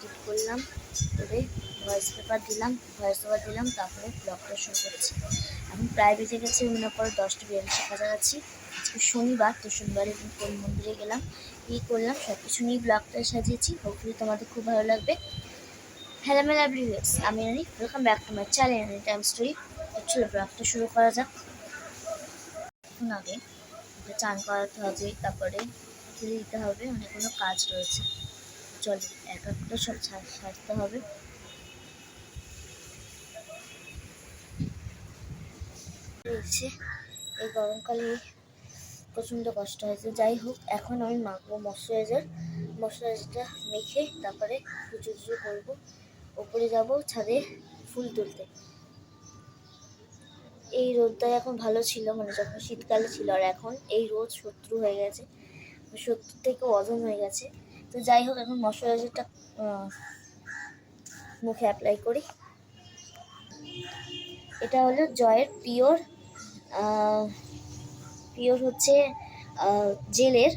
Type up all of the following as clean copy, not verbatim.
Edit করলাম, করে voice over দিলাম, তারপরে ব্লগটা শুরু করছি। এখন প্রায় বেজে গেছে মনে করো 10টা 42 কাছাকাছি। আজকে শনিবার, তো শনিবারে কোন মন্দিরে গেলাম, কী করলাম সব কিছু নিয়ে ব্লগটা সাজিয়েছি। হোপফুলি তোমাদের খুব ভালো লাগবে। হ্যালো মেলা ভিউয়ার্স, আমি Rani, welcome back to my channel Rani time story. চলো ব্লগটা শুরু করা যাক। এখন আগে চান করাতে হবে, তারপরে খেলে দিতে হবে, অনেকগুলো কাজ রয়েছে। চলো এক একটা সব সাজতে হবে। এই গরমকালে প্রচণ্ড কষ্ট হয়েছে। যাই হোক, এখন আমি মাখবো ময়শ্চারাইজারটা মেখে তারপরে পুজো করবো। ওপরে যাবো ছাদে ফুল তুলতে। এই রোদটা এখন ভালো ছিল, মানে যখন শীতকালে ছিল, আর এখন এই রোদ শত্রু হয়ে গেছে, শত্রু থেকে অজন হয়ে গেছে। তো যাই হোক, এখন ময়শ্চারাইজারটা মুখে অ্যাপ্লাই করি। এটা হলো জয়ের পিওর হচ্ছে জেলের।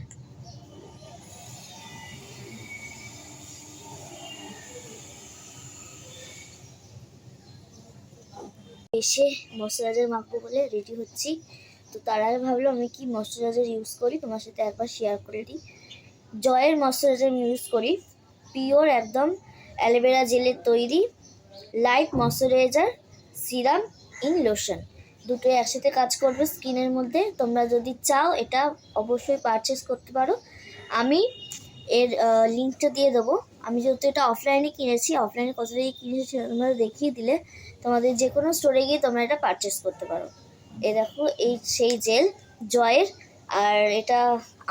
এসে ময়শ্চারাইজার মাখবো বলে রেডি হচ্ছি। তো তার আগে ভাবলাম আমি কি ময়শ্চারাইজার ইউজ করি তোমার সাথে একবার শেয়ার করে দিই। জয়ের ময়শ্চারাইজার আমি ইউজ করি, পিওর একদম অ্যালোভেরা জেলের তৈরি light moisturiser serum in lotion. দুটোই একসাথে কাজ করবে স্কিনের মধ্যে। তোমরা যদি চাও এটা অবশ্যই পারচেস করতে পারো। আমি এর লিঙ্কটা দিয়ে দেবো। আমি যেহেতু এটা অফলাইনে কিনেছি, অফলাইনে কত থেকে কিনেছি তোমরা দেখিয়ে দিলে তোমাদের যে কোনো স্টোরে গিয়ে তোমরা এটা পারচেস করতে পারো। দেখো এই সেই জেল জয়ের। আর এটা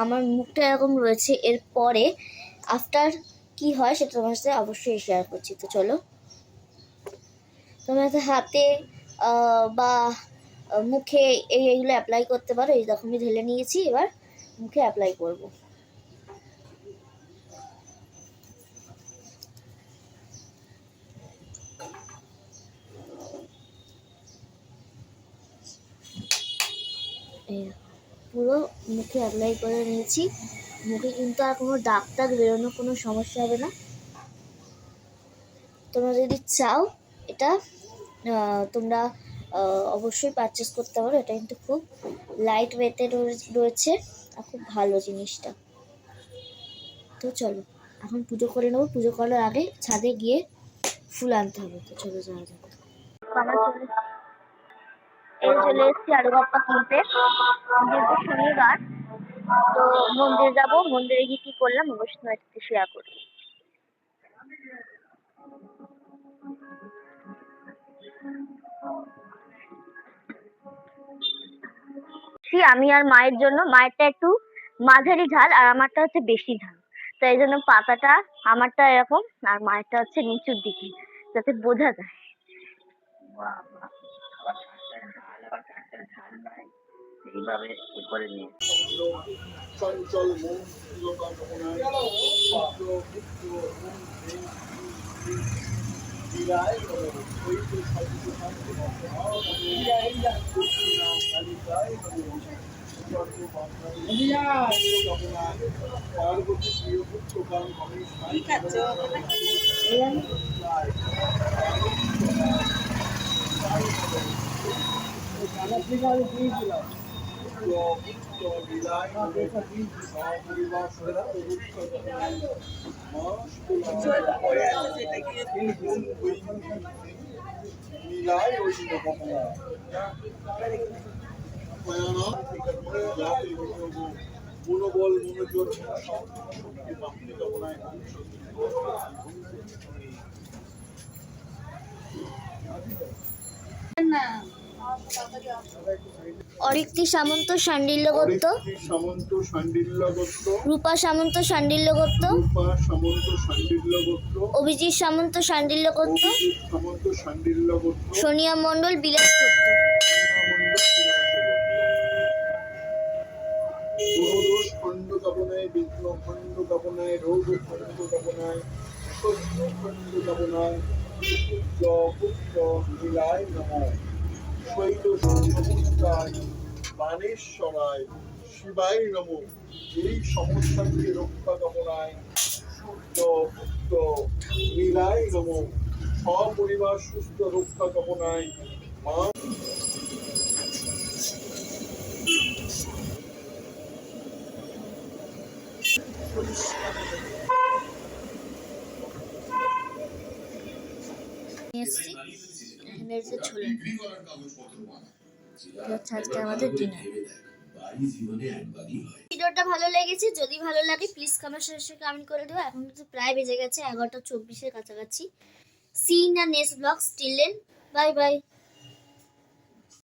আমার মুখটা এরকম রয়েছে, এর পরে আফটার কি হয় সেটা তোমার সাথে অবশ্যই শেয়ার করছি। তো চলো, তোমরা হাতে বা মুখে এইগুলো অ্যাপ্লাই করতে পারো। এই রকমই ঢেলে নিয়েছি, এবার মুখে অ্যাপ্লাই করবো। পুরো মুখে অ্যাপ্লাই করে নিয়েছি। মুখে কিন্তু আর কোনো দাগ টাগ বেরোনোর কোনো সমস্যা হবে না। তোমরা যদি চাও এটা তোমরা অবশ্যই পারচেস করতে পারো। এটা কিন্তু খুব লাইট ওয়েটে রয়েছে আর খুব ভালো জিনিসটা। তো চলো এখন পুজো করে নেবো। পুজো করার আগে ছাদে গিয়ে ফুল আনতে হবে। তো চলো যাওয়া যাবে। চলে এসেছি আলুগাপ্পা কিনতে, যেহেতু শনিবার। তো মন্দিরে যাবো, মন্দিরে গিয়ে কি করলাম অবশ্যই তোমার সাথে শেয়ার করবো। আমি আর মায়ের জন্য, মায়েরটা একটু মাঝারি ঝাল আর আমারটা হচ্ছে বেশি ঝাল। তো এই জন্য পাতাটা আমারটা এরকম আর মায়েরটা হচ্ছে নিচুর দিকে, যাতে বোঝা যায়। এইভাবে করে নিয়ে চঞ্চল মন মনোবল মনোযোগ অরিত্রী সামন্ত শাণ্ডিল্য গোত্র, রূপা সামন্ত শাণ্ডিল্য গোত্র, অভিজিৎ সামন্ত শাণ্ডিল্য গোত্র, সোনিয়া মণ্ডল বিলাস গোত্র। খণ্ড কামনায়, বিঘ্ন খণ্ড কামনায়, রোগ খণ্ড কামনায়, শত্রু খণ্ড কামনায়, পুত্র লীলায় নমঃ। শৈল সমুদ্রায়, বাণেশ্বরায়, শিবায় নমঃ। এই সমস্যা থেকে রক্ষা কামনায়, সূর্য পুত্র শিলায় নমো। সপরিবার সুস্থ রক্ষা কামনায় মা। এসছি এখানে যে ছোলে হচ্ছে আজকে আমাদের ডিনার। ভিডিওটা ভালো লেগেছে, যদি ভালো লাগে প্লিজ কমেন্ট করে দিও। এখন কিন্তু প্রায় বেজে গেছে 11:24 কাছাকাছি। See in the next blog, till then bye by.